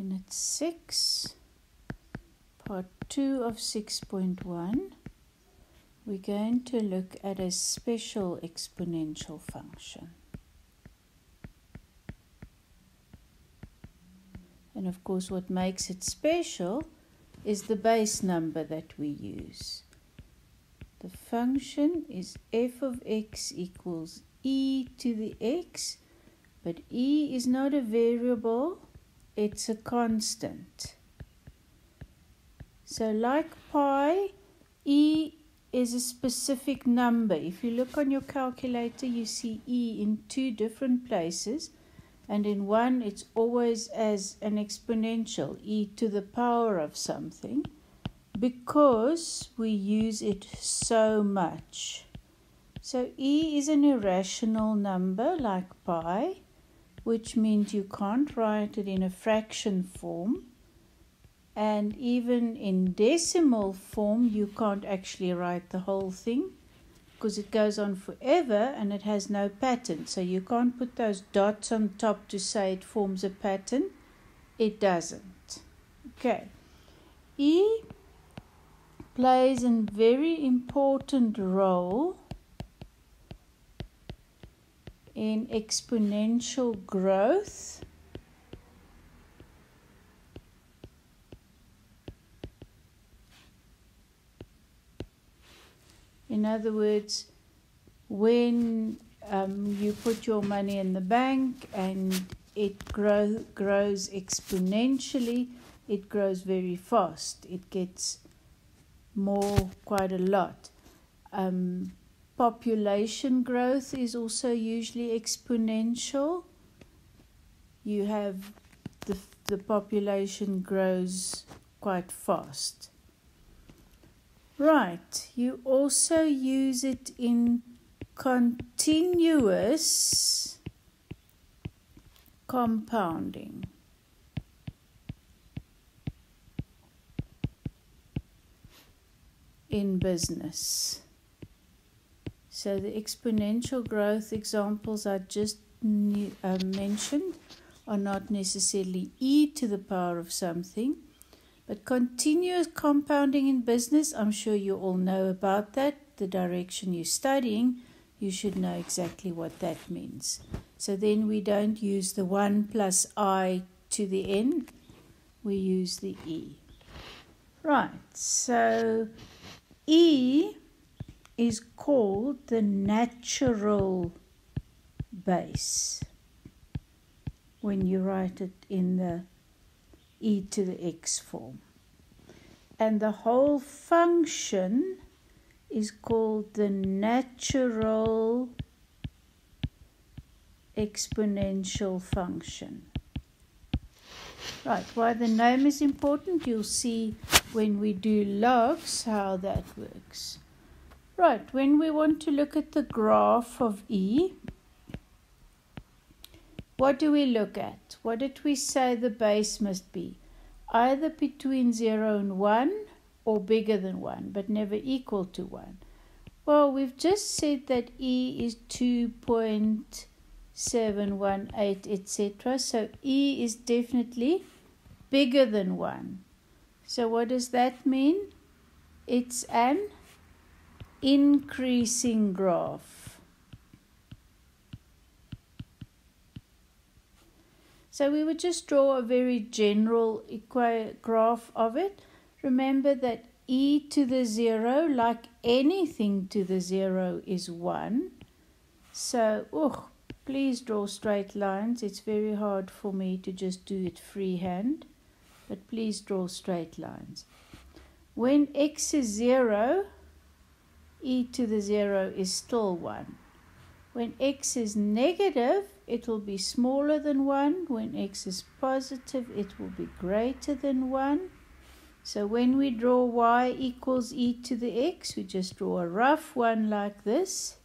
Unit 6, Part 2 of 6.1, we're going to look at a special exponential function. And of course, what makes it special is the base number that we use. The function is f of x equals e to the x, but e is not a variable, it's a constant. So like pi, e is a specific number. If you look on your calculator, you see e in two different places, and in one it's always as an exponential, e to the power of something, because we use it so much. So e is an irrational number like pi, which means you can't write it in a fraction form, and even in decimal form you can't actually write the whole thing because it goes on forever and it has no pattern. So you can't put those dots on top to say it forms a pattern. It doesn't. Okay. E plays a very important role in exponential growth. In other words, when you put your money in the bank and it grows exponentially, it grows very fast. It gets more, quite a lot. Population growth is also usually exponential. You have the population grows quite fast. Right, you also use it in continuous compounding. In business. So the exponential growth examples I just mentioned are not necessarily e to the power of something, but continuous compounding in business, I'm sure you all know about that. The direction you're studying, you should know exactly what that means. So then we don't use the 1 plus I to the n, we use the e. Right, so e is called the natural base when you write it in the e to the x form. And the whole function is called the natural exponential function. Right, why the name is important, you'll see when we do logs how that works. Right, when we want to look at the graph of e, what do we look at? What did we say the base must be? Either between 0 and 1 or bigger than 1, but never equal to 1. Well, we've just said that e is 2.718, etc. So e is definitely bigger than 1. So what does that mean? It's an increasing graph. So we would just draw a very general graph of it. Remember that e to the 0, like anything to the 0, is 1. So, please draw straight lines. It's very hard for me to just do it freehand, but please draw straight lines. When x is 0, e to the 0 is still 1. When x is negative, it will be smaller than 1. When x is positive, it will be greater than 1. So when we draw y equals e to the x, we just draw a rough one like this.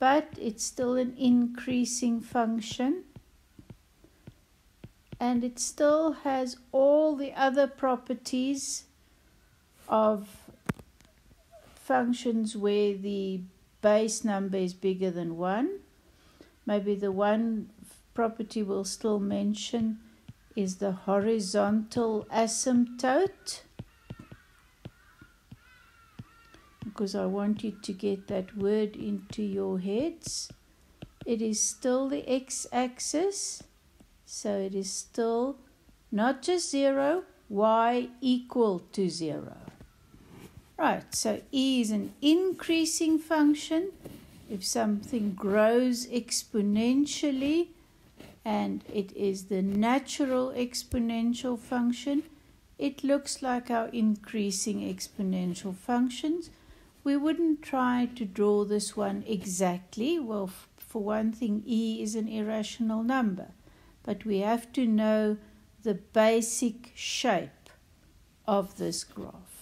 But it's still an increasing function. And it still has all the other properties of functions where the base number is bigger than 1. Maybe the one property we'll still mention is the horizontal asymptote, because I want you to get that word into your heads. It is still the x-axis, so it is still not just 0, y equal to 0. Right, so e is an increasing function. If something grows exponentially, and it is the natural exponential function, it looks like our increasing exponential functions. We wouldn't try to draw this one exactly. Well, for one thing, e is an irrational number, but we have to know the basic shape of this graph.